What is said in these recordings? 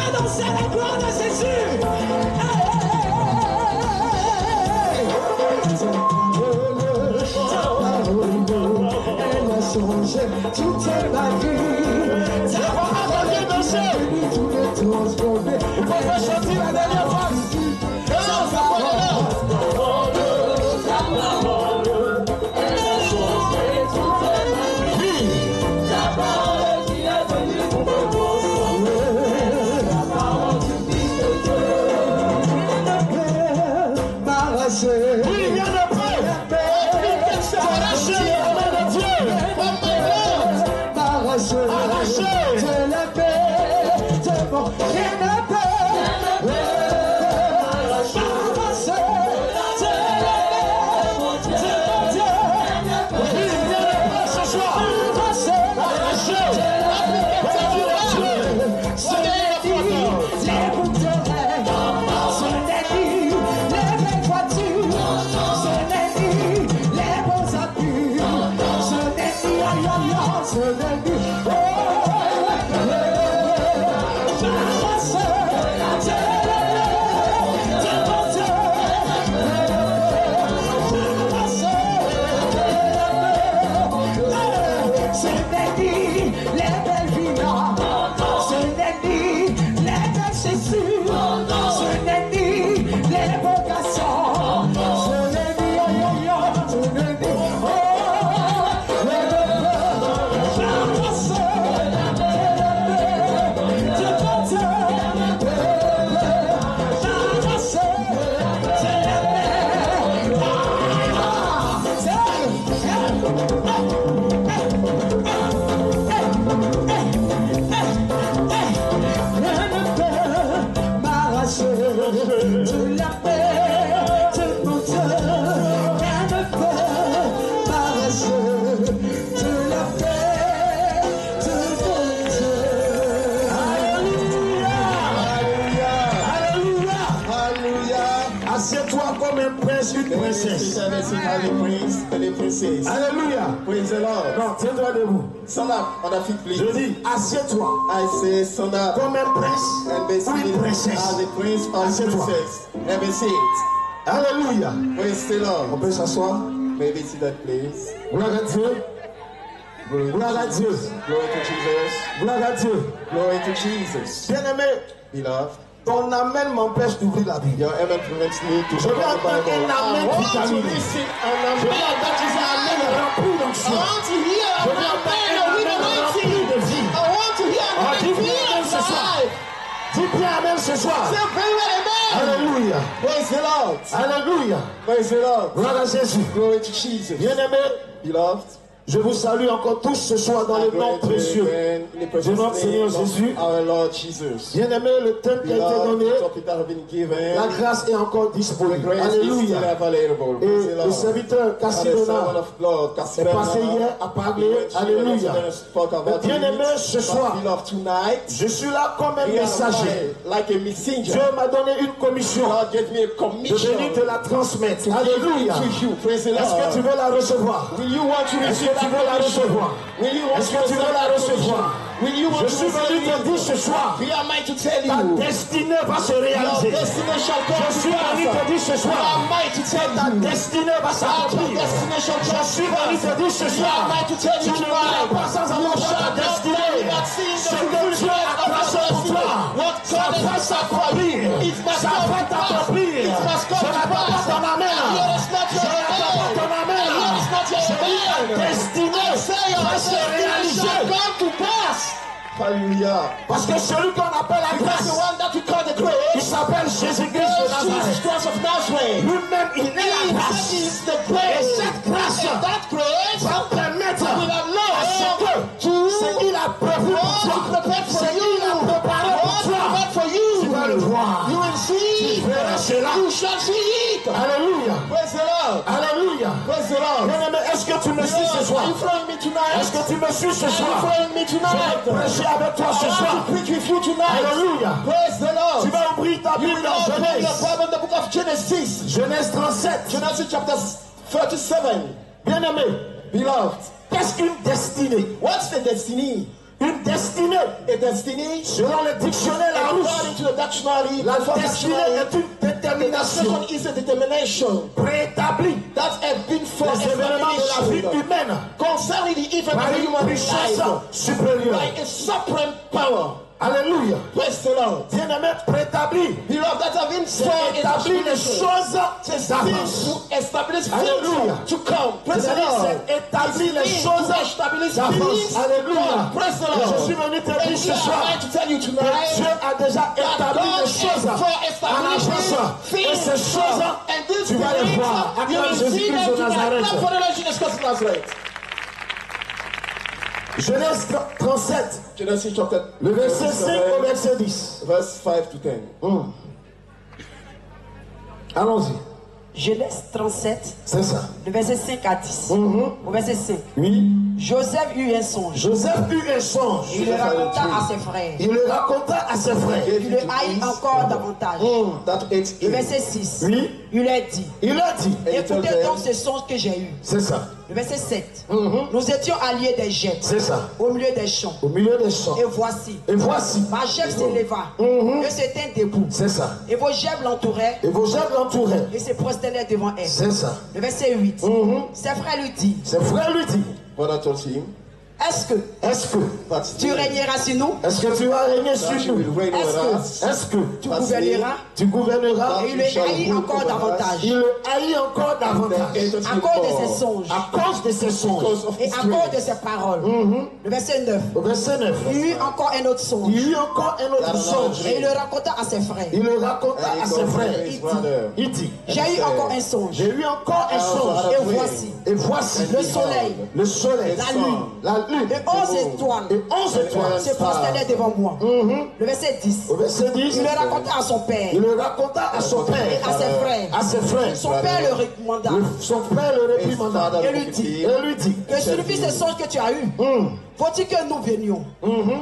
va danser la gloire de Jésus. Elle a changé toute ma vie. Ça va abandonner danser. Tout est transformé. On va chanter la dernière fois. Alléluia. Praise the Lord. Non, tiens-toi debout. Stand up on the feet, please. Je dis, assieds-toi. I say, stand up. Comme un prince And be ou une seated princesse. as a prince or Assieds-toi. princess. And be seated. Alléluia. Praise the On Lord. peut s'asseoir. Maybe see that place. Gloire à Dieu. Gloire à Dieu. Glory to Jesus. Gloire à Dieu. Glory to Jesus. Bien-aimé, Beloved, ton amen m'empêche d'ouvrir la Bible. your amen prevents me to Je open veux the entendre Bible. un amen I want to vitaminé. listen Je an veux amen entendre that is un amen rempli I d'onction. want to hear Je an veux entendre amen un with amen rempli anointing. de vie. I want to hear Ah, an dis bien amen amen ce soir. life. Dis bien amen ce soir. Say very well amen. Alléluia. Praise the Lord. Alléluia. Praise the Lord. Gloire à Jésus. Glory to Jesus. Bien-aimé, Beloved, je vous salue encore tous ce soir dans le nom précieux de notre Seigneur Jésus. Our Lord Jesus. Bien-aimé, le thème qui a été donné, The topic that have been given. la grâce est encore The disponible. grace is Alléluia. still available. Praise the Et le Lord. serviteur And the servant Cassidona of God, est passé hier à parler. Alléluia. Bien-aimé, ce soir, Beloved, tonight, je suis là comme un we are messager. like a messenger. Dieu m'a donné une commission God gave me a de commission venir te la transmettre. to give Alléluia. to you. Praise the Est-ce que tu Lord. veux la recevoir? Will you want to Est-ce receive que tu that veux la commission? recevoir? Will you want Est-ce to que tu receive veux la that commission? recevoir? Will you want Je to suis venu receive te dire it? ce soir, Here am I to tell ta you. destinée va se Your réaliser. destiny shall come Je to suis venu te pass. dire ce Here soir, am I to tell ta you. destinée va That your s'accomplir. destiny shall Je come suis to venu pass. te dire ce Here soir, am I to tell tu you ne mourras tonight. pas sans avoir You shall ta not destinée. die without seeing Ce the que full Dieu a of your tracé pour destiny. toi, What ça God va has s'accomplir. it must Ça come va to pass. t'accomplir. It must come Je to n'attends pas pass. ton amen. And here is not Je your n'attends pas amen. ton amen. And here is not your Je dis ta amen. destinée I say your va se destiny réaliser. shall come to pass. Hallelujah. Parce que celui qu'on appelle la Because grâce, the one that we call the il grace s'appelle Jésus-Christ de is Jesus Nazareth. Christ of Nazareth. Lui-même, il est la He grâce. is the Et grace. cette grâce And that grace va permettre will allow à ce que ce qu'il a prévu pour toi, ce qu'il a préparé pour toi, for you. tu vas le voir. You will see Tu verras it. cela. You shall see it. Alléluia. Praise the Lord. Alléluia. Praise the Lord. Bien-aimé, est-ce que tu me suis ce Are soir? you following me tonight? Est-ce que tu me suis ce Are you soir? following me Je tonight? vais prêcher avec toi ce I want soir. to preach with you tonight. Alléluia. Praise the Lord. Tu vas ouvrir ta You Bible will dans open your Genèse. Bible in the book of Genesis. Genèse 37. Genesis chapter 37. Bien-aimé, Beloved, qu'est-ce qu'une destinée? what's the destiny? Une destinée, A destiny, selon le dictionnaire Larousse, naturally, La before destinée naturally, est une the détermination destination is a determination préétablie. that has been for Les événements de la vie established humaine concerning the event par of une human puissance life supérieure. by a supreme power. Alléluia. Praise the Lord. Bien-aimé, préétabli. Beloved, that have been C'est for établir les choses things d'avance. to establish Alléluia. things to come. Praise the C'est-à-dire, Lord. c'est établir les It's choses to establish d'avance. things. Alléluia. Praise the Et Lord. je suis venu te And dire ce here I'm soir trying to tell you que tonight Dieu a déjà établi God les choses has for en establishing avance. Et things. ces choses, And these tu vas les things, voir. you Acclame will see Jésus-Christ them de tonight. Nazareth. Clap for the Lord Jesus Christ of Nazareth. Genèse 37, Genesis chapter le verset 5 au verset 10. verse 5 to 10. Allons-y, Genèse 37, c'est ça. le verset 5 à 10. Au verset 5. Oui. Joseph eut un songe. Joseph eut un songe. Il le raconta à ses frères. Il le raconta à ses frères. Il le haït encore davantage. That ate Le him. verset 6. Oui. Il leur dit, Il a dit, écoutez donc ce songe que j'ai eu. c'est ça. Le verset 7. Nous étions alliés des gettes C'est ça. au milieu des champs. Au milieu des champs. Et voici, Et voici, ma geppe s'éleva et se tint debout. c'est ça. Et vos geppes l'entouraient Et vos gerbes l'entouraient. et se prosternaient devant elle. C'est ça. Le verset 8. Ses frères lui disent, Ses frères lui disent, Brother told him est-ce que est-ce que tu régneras sur nous? est-ce que tu vas régner sur that you will nous? reign Est-ce over que- us? Est-ce que Tu gouverneras? tu gouverneras? Et il le haït encore davantage Il le haït encore davantage. à cause de ses songes À cause de ses songes. Because of et his à cause de ses paroles. Le verset 9. Au verset 9. Il y eut encore un autre songe Il y eut encore un autre songe. et il le raconta à ses frères. Il le raconta And he à ses told frères. his brother. Il dit, J'ai eu encore un songe j'ai eu encore un songe. et voici Et voici le soleil, le soleil, la lune la lune, et 11 étoiles et 11 étoiles. se prosternaient devant moi. Le verset 10. Au verset 10, Il le raconta à son père il le raconta à son et père, à ses frères. à ses frères. Son père le recommanda Son père le réprimanda et lui dit, et lui dit, que signifie ce songe que tu as eu? Faut-il que nous venions,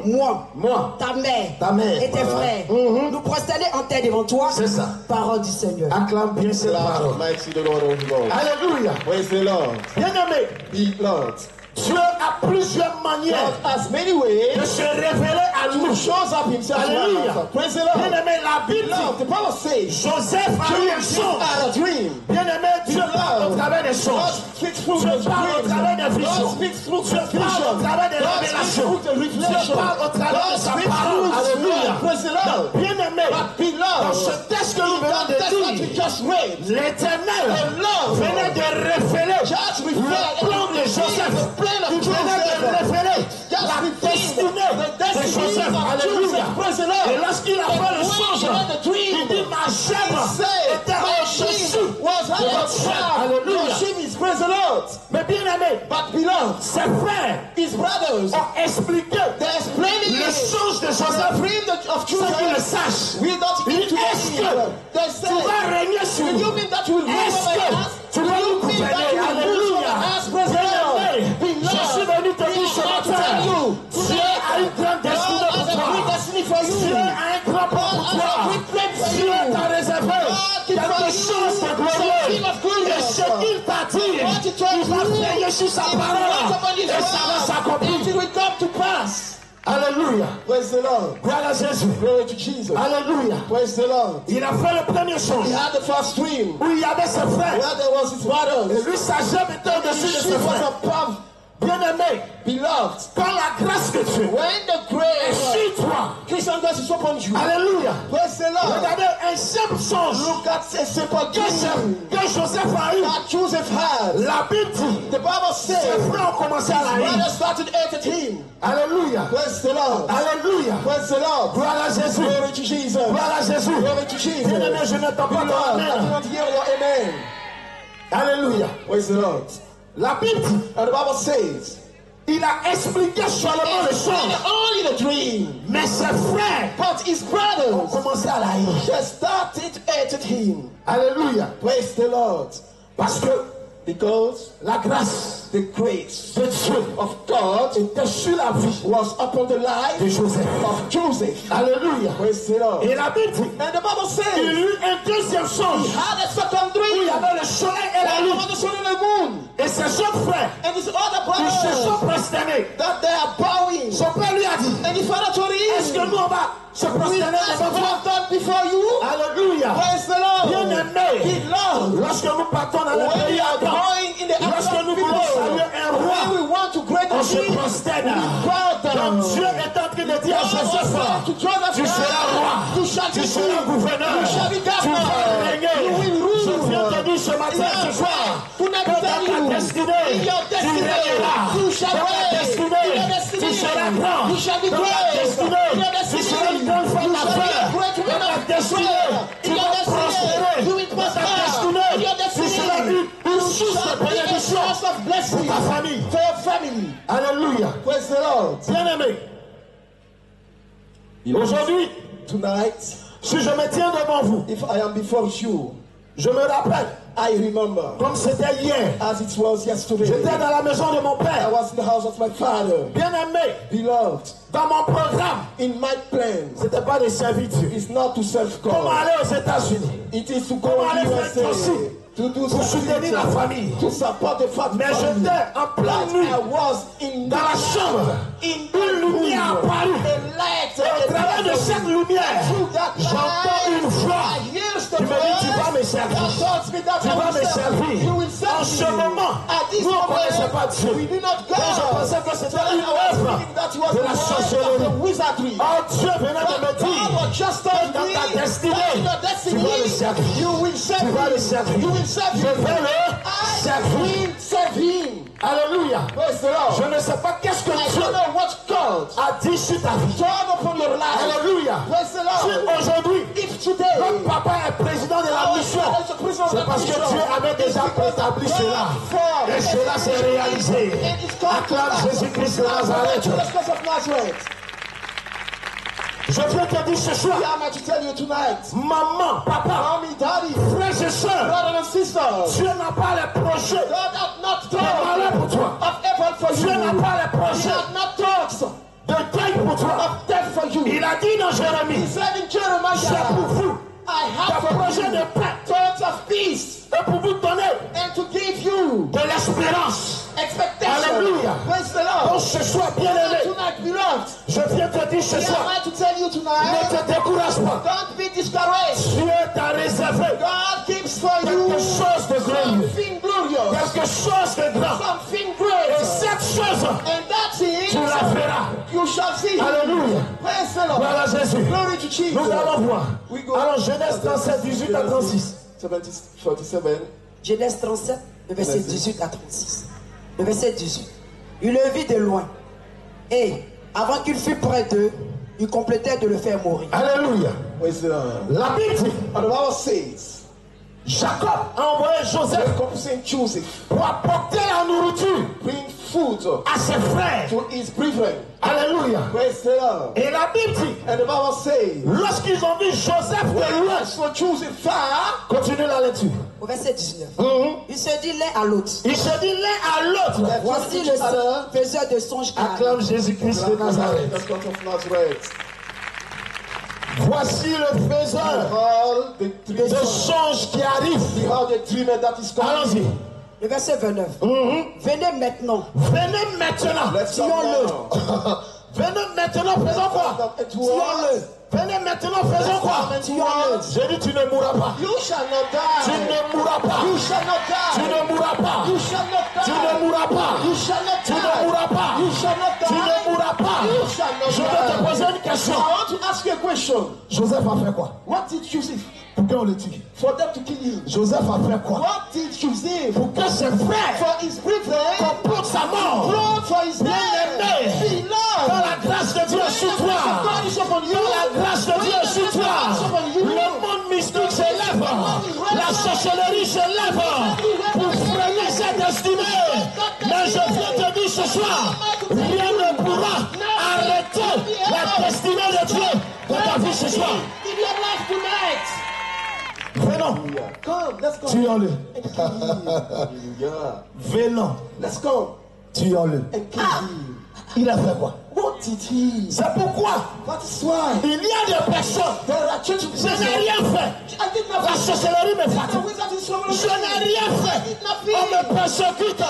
moi, ta mère et tes frères, nous prosterner en terre devant toi? c'est ça. Parole du Seigneur. Acclame bien cette parole. Mighty the Lord of Lords. Alléluia. Praise the Lord. Bien-aimé, Beloved, Dieu a plusieurs manières God has many ways de se révéler à nous. shows up himself. Alléluia. Praise the Lord. Bien-aimé, la Bible Beloved, the dit, Bible says, Joseph a eu un Joseph songe. had a dream. Bien-aimé, Dieu parle au travers des God songes. speaks through Dieu the parle au travers des dreams. visions. God speaks through Dieu the parle au vision. travers des God speaks révélations. through the Dieu revelation. parle au travers God de sa speaks parole. through His Alléluia. word. Praise the Lord. Bien-aimé, But dans beloved, ce texte que nous venons de that's what we lire, just read. l'Éternel The Lord venait de révéler just le plan de Joseph. the plan of Il venait de Joseph. révéler Just la destinée the de destiny Joseph. of Alléluia. Joseph. Praise the Lord. Et lorsqu'il a fait le And when songe, he had the dream, il dit ma he chèvre said, était my au-dessus sheep was de higher votre chèvre. than Alléluia. your sheep is. Praise the Lord. Mais bien aimé, But beloved, ses frères his brothers, ont expliqué they're explaining le it. songe de The Joseph dream of sans qu'il le Joseph. sache. We don't Il need dit to est-ce believe. que They tu say, vas régner sur do you nous? mean that you will rule Est-ce over que us? tu Do vas nous you mean that gouverner? you will rule Alléluia. over us? Praise the Lord. Bien-aimé, je suis venu te dire ce matin, Dieu a une grande destinée God pour has a great toi. destiny for you. Dieu a un grand plan God pour has a toi. great plan for Dieu you. t'a réservé quelque chose de glorieux. Something of goodness. Et ce qu'il t'a dit, What he told il va you, veiller sur sa it will parole. not upon his Et ça va word. s'accomplir. It will come to pass. Alléluia. Praise the Lord. Gloire à Jésus. Glory to Jesus. Alléluia. Praise the Lord. Il a fait le premier songe He had the first dream où il y avait ses frères. where there was his brothers. Et lui, sa jambe était au-dessus de She ses was frères. above. Bien-aimé, Beloved, quand la grâce que tu es when the est grace sur toi, Christian grace is upon you, alléluia. praise the Lord. Regardez un simple songe Look at a simple dream que Joseph a eu. that Joseph had. La Bible dit, The Bible ses says frères ont commencé à la haïr. brothers started hating him. Alléluia. Praise the Lord. Alléluia. Praise the Lord. Gloire à Jésus. Glory to Jesus. Gloire à Jésus. Glory to Jesus. Bien-aimé, je n'entends pas ton Beloved, I do amen. not hear your amen. Alléluia. Praise the Lord. La Bible dit, And the Bible says, il a expliqué seulement le songe. only the dream, Mais ses frères but his ont brothers commencé à la haïr. just started hating him. Alléluia. Praise the Lord. Parce que Because la grâce the grace de Dieu of God était sur la vie was upon the life de Joseph. of Joseph. Alléluia. Praise the Lord. Et la Bible dit, And the Bible il y says eut un deuxième songe he had a second où il y dream. avait le soleil et la And lune. over the sun and the moon. Et ses jeunes frères, And his other ils se sont brothers prosternés. that they are bowing. Son père lui a dit, And his father told est-ce que him, nous on va se we prosterner as devant we toi? have done before you. Alléluia. Praise the Lord. Bien-aimé, Beloved, lorsque nous partons dans le when we pays are ardent, going in the lorsque African nous people, voulons saluer un when roi, we want to great on se king, prosterne. bow down. Donc Dieu est en train de dire à Joseph, tu seras roi, tu seras gouverneur, tu vas régner. Je viens te dire ce matin, ce soir, que dans ta destinée, tu régneras. Dans ta destinée, tu seras grand. Dans ta destinée, tu seras une grande femme d'affaires. Dans ta destinée, tu vas prospérer. Dans ta destinée, tu seras une source de bénédiction pour ta famille. For your family. Alléluia. Praise the Lord. Bien-aimé, aujourd'hui, Tonight, si je me tiens devant vous, if I am before you, je me rappelle, I remember comme c'était hier, as it was yesterday. j'étais dans la maison de mon I père. was in the house of my father. Bien-aimé, Beloved, dans mon programme, in my plans, ce n'était pas de servir Dieu. it's not to serve Comment God. aller aux États-Unis, It is to go Comment to aller USA, faire ceci? to do pour soutenir la famille. to support the family. Mais j'étais en pleine nuit, I was in dans la chambre. in Une lumière apparut. a light, Et au travers de cette lumière, j'entends une voix qui me dit, tu vas me servir. Tu vas me servir. En ce moment, nous ne connaissons pas Dieu. Et je pensais que c'était une œuvre de la sorcellerie. Oh, Dieu venait de me dire, que dans ta destinée, tu vas le servir. Tu vas le servir. Je vais le servir. Alléluia. Je ne sais pas qu'est-ce que Dieu a dit sur ta vie. Alléluia. Si aujourd'hui, notre papa est président de la mission, c'est parce que Dieu avait déjà préétabli cela. Et cela s'est réalisé. Acclame Jésus-Christ de Nazareth. Je viens te dire ce soir, maman, papa, frères et sœurs, Dieu n'a pas les projets de malheur pour toi. Dieu n'a pas les projets de deuil pour toi. Il a dit dans Jérémie, j'ai pour vous des projets de paix et pour vous donner de l'espérance. Alléluia. Donc ce soir, bien aimé, je viens te dire ce soir, ne te décourage pas. Dieu t'a réservé quelque chose de glorieux, quelque chose de grand. Et cette chose, tu la verras. Alléluia. Voilà Jésus. Nous allons voir. Alors Genèse 37, 18 à 36. 47. Genèse 37, le verset 18 à 36. Le verset 18. Il le vit de loin. Et avant qu'il fût près d'eux, il complétait de le faire mourir. Alléluia. La Bible dit, And the Bible says, Jacob a envoyé Joseph pour apporter la nourriture bring food à ses frères. to his brethren. Alléluia. Praise the Lord. Et la Bible dit, And the Bible says, lorsqu'ils ont vu Joseph de loin, so Joseph far, continue la lecture. Au verset 19. Il se dit l'un à l'autre. Il se dit l'un à l'autre. Voici le faiseur de songes qui arrive. Acclame Jésus-Christ de Nazareth. Voici le faiseur de songes qui arrive. Allons-y. Le verset 29. Venez maintenant. Venez maintenant. Tuons-le. Venez maintenant, faisons quoi? Tuons-le. Venez maintenant, faisons quoi? Tuons-le. J'ai dit, tu ne mourras pas. You shall not die. Tu ne mourras pas. You shall not die. Tu ne mourras pas. You shall not Tu die. ne mourras pas. You shall not Tu die. ne mourras pas. You shall not die. Tu ne mourras pas. You shall not Je vais te die. poser une question. I want to ask you a question. Joseph a fait quoi? What did Joseph? Pour qu'on le tue. For them to kill him. Joseph a fait quoi? What did Joseph? Pour que ses frères For his brethren. comportent sa mort. Blood for his Bien-aimé. dead. Dans Beloved. la grâce de Dieu sur toi. God is upon you. Dans la grâce de Dieu sur toi. Le monde mystique s'élève. La sorcellerie s'élève pour freiner sa destinée. Mais je viens te dire ce soir, rien ne pourra arrêter la destinée de Dieu de ta vie ce soir. In your life tonight. Venons. Come, let's go. Tuons-le. Hallelujah. Venons. Let's come Tuons-le. and kill him. Il a fait quoi? What did he? C'est pourquoi That is why il y a des personnes. there are churches. Je n'ai rien fait. I did not. La sorcellerie me The fatigue. wizard is from Je n'ai rien fait. On me persécute.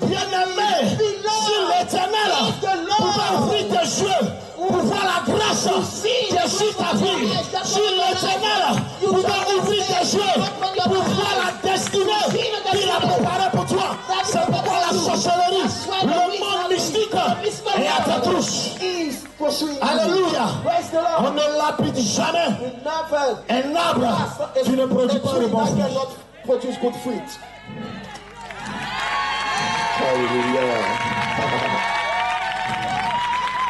Bien aimé, si l'Éternel pouvait ouvrir tes yeux pour voir la grâce qui est sur ta vie, si l'Éternel pouvait ouvrir tes yeux pour voir la destinée qu'il a préparée pour toi, c'est pourquoi la sorcellerie, le monde mystique est à ta touche. Alléluia. On ne lapide jamais un arbre qui ne produit pas de bons fruits. Produce good fruit. Hallelujah.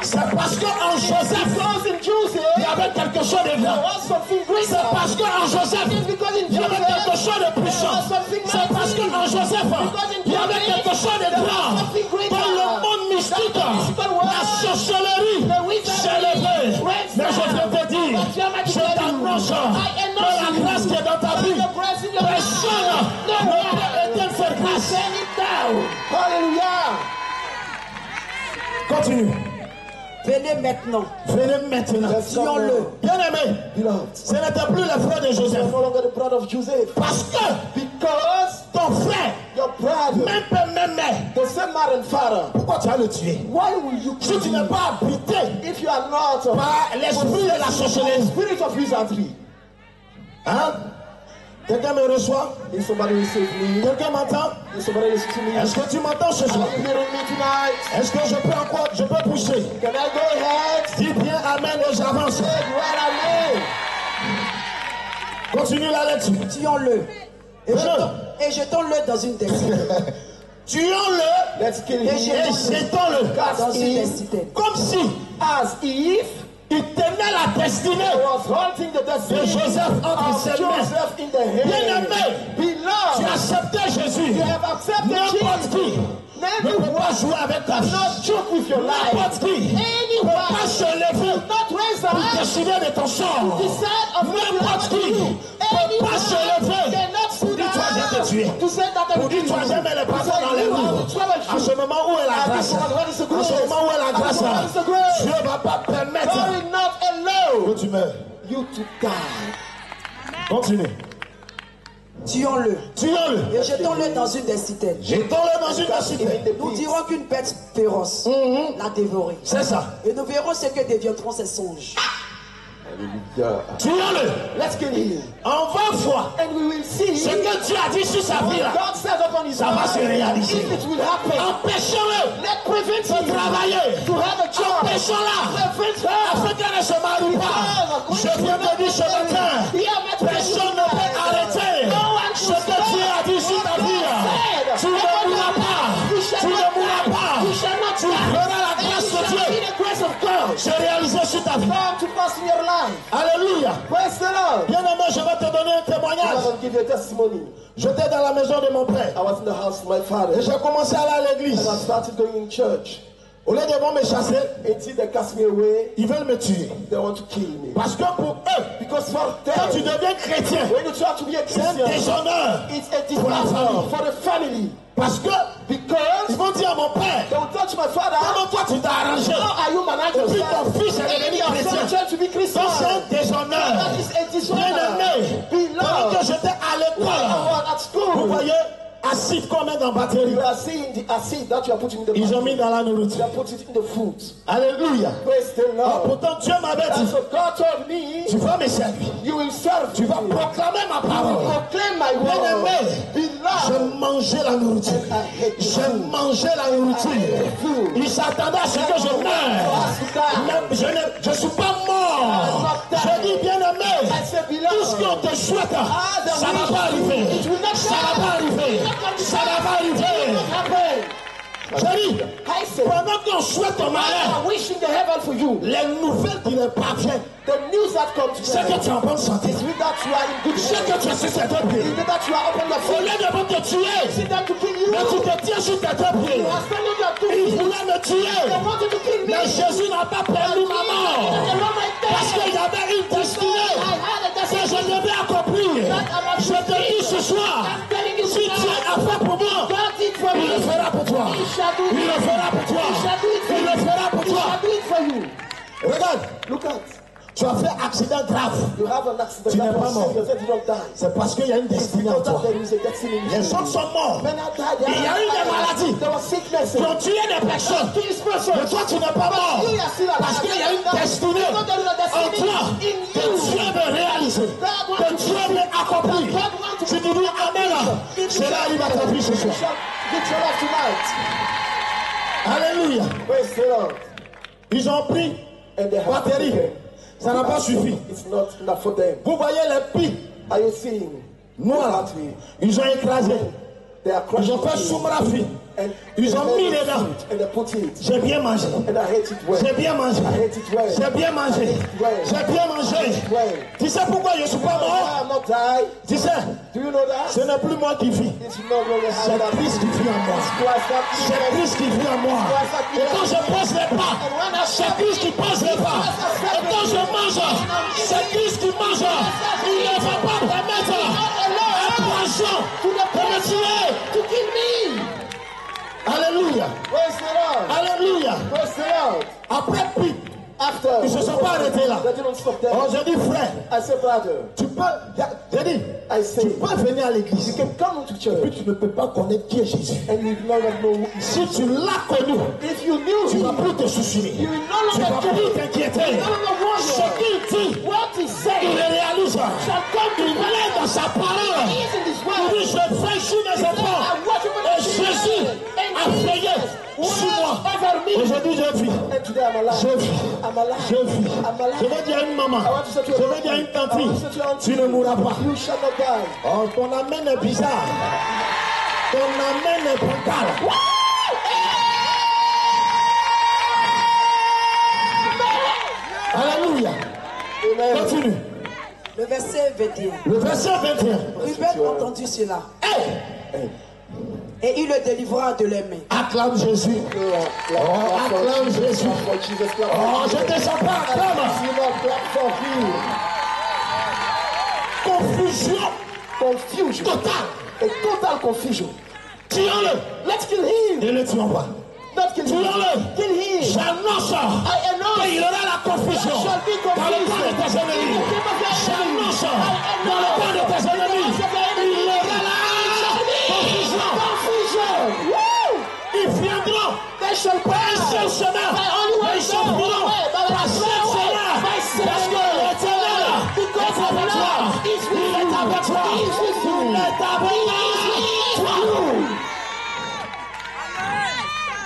C'est parce qu'en Joseph, il y avait quelque chose de grand. C'est parce qu'en Joseph, il y avait quelque chose de puissant. C'est parce qu'en Joseph, il y avait quelque chose de grand. Dans le monde mystique, la sorcellerie s'est levée. Mais je vais te dire, je t'annonce que la grâce qui est dans ta vie, personne ne peut éteindre cette grâce. Hallelujah. Continue. Venez maintenant. Venez maintenant. Tuons-le. Bien aimé, Beloved, ce n'était plus le frère de Joseph. no longer the brother of Joseph. Parce que Because ton frère, your brother, même père, même mère, the same mother and father, pourquoi tu vas le tuer? why will you Si kill tu him n'es pas habité if you are not par l'esprit de la sorcellerie? spirit of wizardry? Hein? Quelqu'un me reçoit? If somebody receive me, Quelqu'un m'entend? if somebody listen to me, Est-ce que tu m'entends ce soir? are you hearing me tonight? Est-ce que je peux encore, je peux pousser? Can I go ahead? Dis bien amen et j'avance. Say what I mean. Continue la lecture. Tuons-le. Venons. Et jetons-le dans une destinée. Tuons-le Let's kill Et him. et jetons-le. Dans une destinée. Comme si As if il tenait la destinée he was holding the de destiny Joseph entre of ses mains. Joseph in the hand. Bien-aimé, tu Beloved, acceptais Jésus. you have accepted N'importe qui Jesus. ne peut pas jouer avec ta vie. Not joke with your life. N'importe qui ne peut pas se lever Not raise a pour hand. décider de ton sort. Decide of what will N'importe happen to qui you. ne peut pas se lever Cannot pour dire toi je vais te tuer. to say that I Pour will dire kill toi you. j'aime les passants dans les You roues. have trouble. À ce moment où est la grâce? À ce moment où est la grâce? Dieu ne va pas permettre God will not allow que tu meurs. you to die. Continue. Tuons-le. Tuons-le. Et jetons-le dans une destinée. Jetons-le dans une cité. Nous dirons qu'une bête féroce l'a dévoré. C'est ça. Et nous verrons ce que deviendront ses songes. Hallelujah. Tuons-le. Let's kill him. On va voir And we will see ce que Dieu a dit sur sa vie là. God says upon his Ça va se réaliser. If it will happen, Empêchons-le let prevent de him travailler. to have a job. Empêchons-la Prevent her. afin qu'elle ne se marie pas. Je viens de dire ce matin, personne ne peut arrêter ce que Dieu a dit sur ta vie. Tu ne mourras pas. Tu ne mourras pas. Tu verras la grâce de Dieu se réaliser sur ta vie. Come to pass in your life. Alléluia. Praise the Lord. Bien aimé, je vais te donner un I témoignage. will give you a testimony. J'étais dans la maison de mon père I was in the house of my father et j'ai commencé à aller à l'église. and I started going in church. Au lieu de me chasser, Until they cast me away, ils veulent me tuer. they want to kill me. Parce que pour eux, Because for quand tu them, deviens chrétien, when you try to be a c'est un Christian, déshonneur. it's a pour la disaster famille. for the family. Parce que Because ils vont dire à mon père, they will touch my father. comment toi tu t'es arrangé? How are you managing Et puis yourself? ton fils est devenu Your chrétien. son trying to be Christian. Donc c'est un déshonneur. That is a Bien aimé, dishonor. pendant que Beloved, j'étais à while I l'école, was at vous school, voyez, acide qu'on met dans la batterie. you are seeing the acid that you are putting in the Ils ont food. mis dans la You nourriture. are putting it in the food. Alléluia. Praise the Ah, Lord. pourtant Dieu m'avait That's dit, what God told me. tu vas me servir. You will serve Tu vas me. proclamer ma parole. Proclaim my Bien word. aimé, Beloved, j'ai mangé la nourriture. J'ai mangé la nourriture. Il s'attendait à ce que je meure. Mais je ne suis pas mort. Je dis bien aimé, I said, tout ce qu'on te souhaite, ça ne va pas arriver. Ça ne va pas arriver. Ça ne va pas arriver. happen. Je dis, I said, pendant qu'on souhaite ton malheur, I'm wishing the heaven for you. les nouvelles qui ne parviennent, The news that comes to c'est que you tu es en bonne santé. is with that you are in good C'est shape. que tu es sur tes deux pieds. Is that you are upon your Au feet. lieu de te tuer, See them to kill you. mais tu te tiens sur tes deux pieds. You are standing on your two Il feet. voulait me tuer. They wanted to kill me. Mais Jésus n'a pas perdu ma mort. They want my Parce death. qu'il y avait une destinée I had a que je destiny devais accomplir. le fera pour toi. Il le fera pour toi. Il le fera pour toi. Regarde. Look at. Tu as fait accident grave. You have an accident. Tu n'es pas mort. You don't die. C'est parce qu'il y a une destinée en toi. There is a destiny in Les you. autres sont morts. Men are died. Il y a eu des maladies There was sickness. qui ont tué des personnes. Mais toi, tu n'es pas mort. You are still alive. Parce qu'il y a une destinée Because there is a en destiny toi in que you. Dieu veut réaliser, que Dieu veut accomplir. Tu te dis Amen. Cela arrive à ta vie ce soir. Get your life tonight. Alléluia. Praise the Lord. Ils ont pris And they have batterie. Ça n'a pas suffi. It's not enough for them. Vous voyez les pics Are you seeing? noirs. Ils ont écrasé. They are Ils ont crushing fait you. soumrafi. And Ils ont mis they dedans. and they put it. J'ai bien mangé. And I hate it well. J'ai bien mangé. I hate it well. J'ai bien mangé. J'ai bien mangé. Well. Tu sais pourquoi je ne suis pas Why mort? I'm not died? Tu sais, Do you know that? ce n'est plus moi qui vis. It's no longer C'est Christ qui vit en moi. C'est Christ qui vit en moi. Et quand je pose les pas, c'est Christ qui pose les pas. Et quand je mange, c'est Christ qui mange. Il ne va pas permettre un poison de me tuer. to kill me. Alléluia. Praise the Lord. Alléluia. Praise the Lord. Après puis, After ils ne se sont pas arrêtés là. they didn't stop there. Oh, j'ai dit frère, I say, brother, tu peux, j'ai dit, I say, tu peux venir à l'église. you can come to Et church puis tu ne peux pas connaître qui est Jésus. and you no longer know who is. Si tu l'as connu, If you knew tu ne vas him, plus te soucier. you will no Tu ne vas longer plus care. t'inquiéter. You no longer Ce wonder. qu'il dit, What he il said le réalise. shall come to Il pass. est dans sa parole. He is in this Il world. dit, je fais sur mes enfants. Et Jésus a payé sur moi. Aujourd'hui, je vis. And today I'm alive. Je vis. I'm alive. Je vis. I'm alive. Je vais dire à une maman. I want to say to Je you, vais dire à une tante. I want to say to your auntie, Tu ne mourras pas. you shall not die. Oh, ton amène est bizarre. Ton amène est brutal. Alléluia. Amen. Continue. Le verset 21. Le verset 21. Ruben entendit cela Hey! et il le délivra de leurs mains. Acclame Jésus. Acclame Jésus. For Jesus, clap Oh, for je Jesus. te sens pas, acclame. Clap for him. Confusion Confusion. totale. A total confusion. Tuons-le. Let's kill him. Ne le tuons pas. Not kill him. Tuons-le. Kill him. J'annonce I announce qu'il y aura la confusion shall be dans le camp de tes ennemis. J'annonce dans le camp de tes ennemis. Il y aura la confusion. confusion. Woo! Ils viendront They shall par un seul chemin. Ils s'enfuiront par seul chemin. Parce que l'Éternel est avec toi. Il est avec toi. Il est avec toi.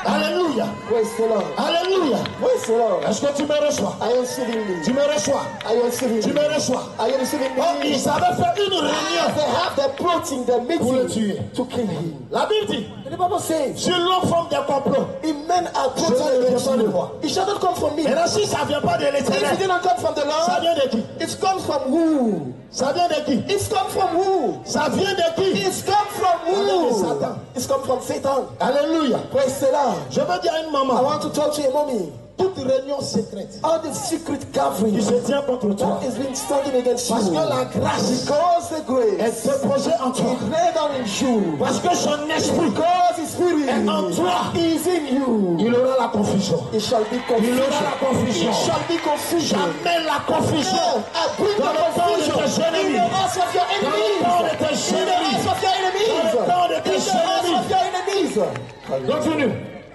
Alléluia. Praise the Lord. Alléluia. Praise the Lord. Est-ce que tu me reçois? Are you receiving me? Tu me reçois? Are you receiving Tu me? me reçois? Are you receiving me? Oh, ils avaient fait une réunion. They have the plotting, the Pour le meeting tuer. to kill him. La Bible dit, And the Bible says, si l'homme forme des complots, if men are cela ne plotting vient against pas de you, moi. it shall not come from me. Maintenant, si ça ne vient pas de If it l'Éternel, didn't come from the ça Lord, vient de qui? it comes from who? Ça vient de qui? It's come from who? Ça vient de qui? It's come from who? Satan. It's come from Satan. Alléluia. Praise the Lord. Je veux dire à une I maman, want to talk to a mommy. toute réunion secrète All the secret qui gathering se tient contre toi, that is being standing against parce you. que la grâce Because the est grace déposée en toi, is laid down in you. parce que son esprit Because his spirit est en toi, is in you. il aura la confusion. It shall be Il confusion. aura la confusion. It shall be confusion. J'amène la confusion I bring dans the le camp de confusion tes in ennemis. the hearts of your Dans le enemies. camp de tes In the hearts ennemis. of your enemies. Dans le camp de In tes the hearts ennemis. of your enemies. Continue.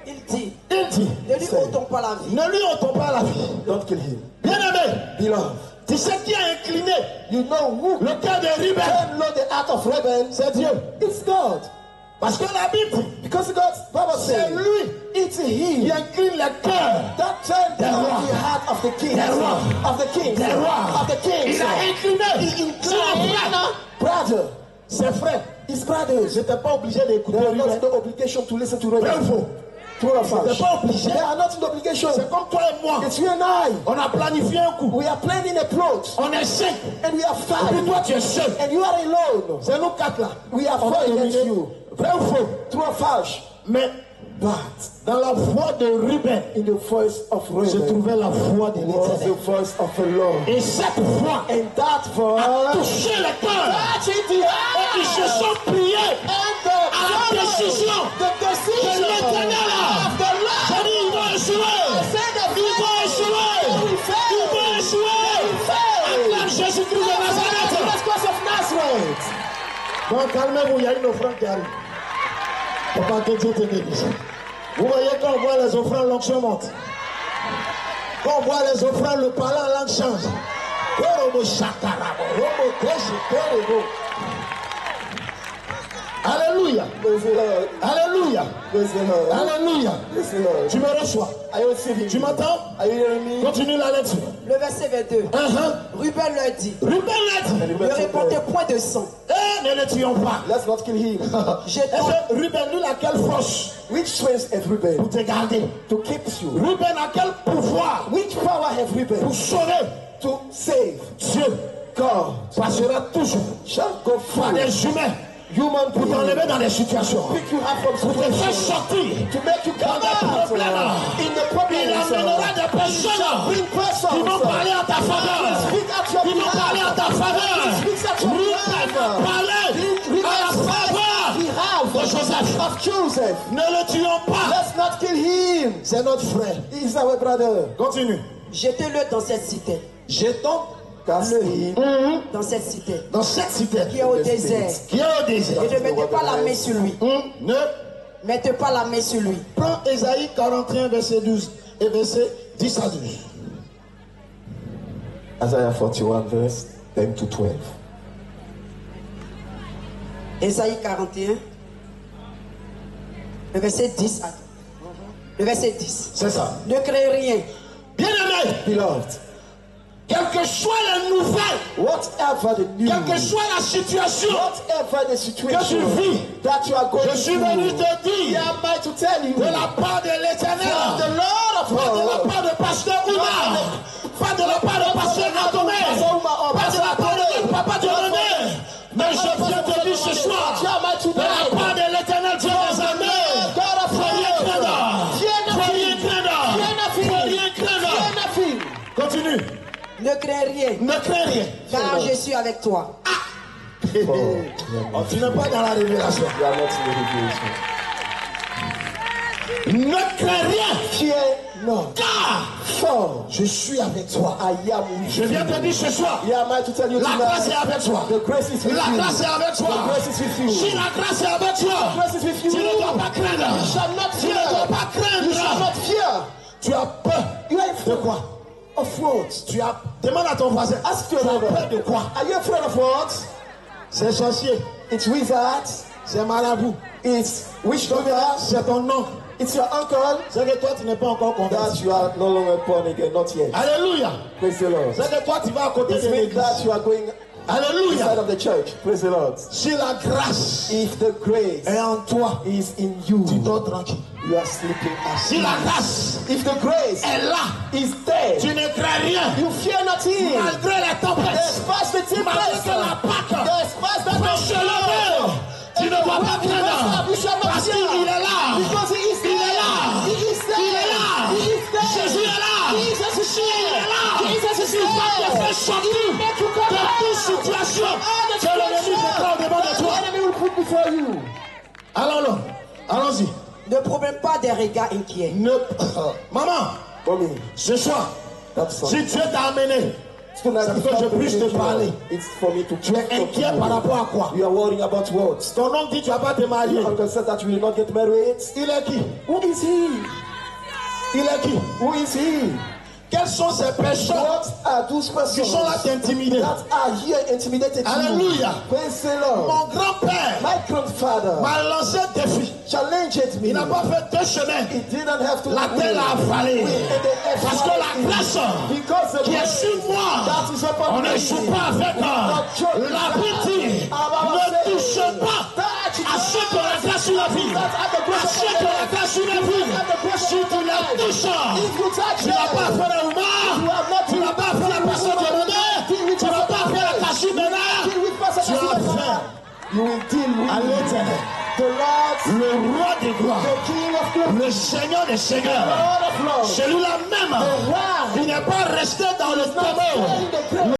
Il dit, Il dit, ne lui ôtons pas la vie. ne lui ôtons pas la vie. Don't kill him. Bien-aimé, Beloved, tu sais qui a incliné you know who le cœur des rebelles? can know the heart of rebels? C'est Dieu. It's God. Parce que la Bible dit, Because God's Bible c'est says lui it's qui He incline le cœur that turned Des down rois. the heart of the kings. Des rois. Of the kings. des rois. Of the kings. Il a incliné son frère. Brother, Ses frères his brothers. n'étaient pas obligés d'écouter They are Ruben. not in the obligation to listen to Vrai ou rebels. faux? True or false? T'es pas obligé. They are not in the obligation. C'est comme toi et moi. It's you and I. On a planifié un coup. We are planning a plot. On est 5. And we are Et puis five. toi, tu es seul. And you are alone. C'est nous 4 là. We are On va four against dominer. you. Vrai ou faux? True or false? Mais But dans la voix de Ruben, in the voice of se Rebel trouvait la voix de was the l'Éternel. voice of the Lord. Et cette voix And that a voice touché le cœur. touched the Et ils se sont pliés and à la décision the tonight. Donc calmez-vous, il y a une offrande qui arrive. Papa, que Dieu te bénisse. Vous voyez quand on voit les offrandes, l'onction monte. Quand on voit les offrandes, le parler en langue change. Alléluia. Alléluia. Alléluia. Tu me reçois. Tu m'entends? Continue la lecture. Le verset 22. Ruben leur dit. Ne répandez point de sang. Ne le tuons pas. Let's not kill him. Ruben, lui, a quelle force? Which strength has Ruben? Pour te garder. To keep you. Ruben a quel pouvoir? Which power has Ruben? Pour sauver. To save. Dieu. God passera toujours. Shall go par through. des humains. Human Pour t'enlever dans des situations. pick you up from Pour te faire situations. sortir. To make you come Dans des out problèmes. in the Il problems. amènera des Bring personnes qui vont persons. parler en ta faveur. Speak at your Qui vont parler en ta faveur. Speak at your Ruben va parler à la faveur de Joseph. of Joseph. Ne le tuons pas. Let's not kill him. C'est notre frère. He's our brother. Continue. Jetez-le dans cette cité. Jetons Cast him. Dans cette cité. dans cette cité Qui est au désert. qui est au désert. Et ne mettez pas la main sur lui. Ne Mettez pas la main sur lui. prends Ésaïe 41 verset 12 et verset 10 à 12. Isaiah 41 verse 10 to 12. Ésaïe 41. Le verset 10 à 12. Le verset 10. C'est ça. Ne créez rien. Bien-aimé, Beloved, quelles que soient les nouvelles, whatever the news, quelle que soit la situation whatever the que situation tu vis, that you are going je suis venu through, te dire here am I to tell you de la part de from the l'Éternel, Lord of pas de la hosts, part de pasteur Oumar, pas de la part de pasteur Atomé, pas de la part de papa de René, mais je viens te dire ce soir, de la part de l'Éternel Dieu des armées, faut rien craindre, faut rien craindre, faut rien craindre. Continue, Ne crains rien. ne crains rien. Car je suis avec toi. Oh, tu n'es pas dans la révélation. you are not in the revelation. Ne crains rien, Fear not, car for je suis avec toi. I am with Je viens te you. dire ce soir, Here am I to tell you la grâce est tonight, avec toi. the grace is with La you. grâce est avec toi. The grace is with you. Si la grâce est avec toi, Grace is with you. tu ne dois pas craindre. You shall not Tu ne dois fear. pas You shall craindre. not fear. Tu as peur You are de afraid quoi? of what? Tu as demande à ton voisin. Ask Tu your as neighbor. peur de quoi? Are you afraid of what? C'est sorcier, It's wizards. c'est marabout, It's witch doctor. c'est ton oncle. It's your uncle. C'est que toi tu n'es pas encore That converti. you are no longer born again, not yet. Alléluia. Praise the Lord. C'est que toi tu vas à côté It de means l'église. that you are going inside Alléluia. of the church. Praise the Lord. Si la grâce If the grace est en toi, is in you, tu dors tranquille. you are sleeping Si asleep. la grâce If the grace est là, is there, tu ne crains rien. you fear nothing. Malgré les tempêtes, Despite the tempest, malgré la Pâque, despite the prêche-le. Tu ne dois pas craindre. Parce qu'il est là. because he is Il est there. là. He is there. Il est là. He is there. Jésus est là. Jesus is Il est there. là. Jesus is Il va te there. faire sortir He will make you come de out. toute situation All the que l'ennemi mettra au-devant de the toi. enemy will put before you. Allons-y. Allons-y. Ne promets pas des regards inquiets. Maman, Mommy, ce soir, that's all. si Dieu t'a amené, Tonight, c'est pour if que je I puisse te believe you, parler. it's for me to Tu es inquiet par rapport à quoi? You are worrying about what? Ton oncle dit tu vas pas te marier. Your uncle said that you will not get married. Il est qui? Who is he? Il est qui? Who is he? Quelles sont ces personnes What are those qui persons sont là t'intimider? that are here intimidated you? Alléluia. Praise the Lord. Mon grand-père My grandfather m'a lancé un défi. challenged me. Il n'a pas fait 2 semaines. He didn't have to La terre l'a avalé. Parce que la grâce because the qui est sur moi, that is upon on ne me. joue pas avec la pitié. Ne touche pas à ceux qui ont la grâce sur la vie. À ceux qui ont la grâce sur la vie. Si tu la touches, tu n'as pas fait la Oumar, tu n'as pas fait la personne de René, tu n'as pas fait la Kachimena, tu as fait You will deal with à l'éternel. the Lord, Le roi des gloires, the King of glory, le Seigneur des seigneurs, Lord of lords. celui-là même, il n'est pas resté dans le tombeau.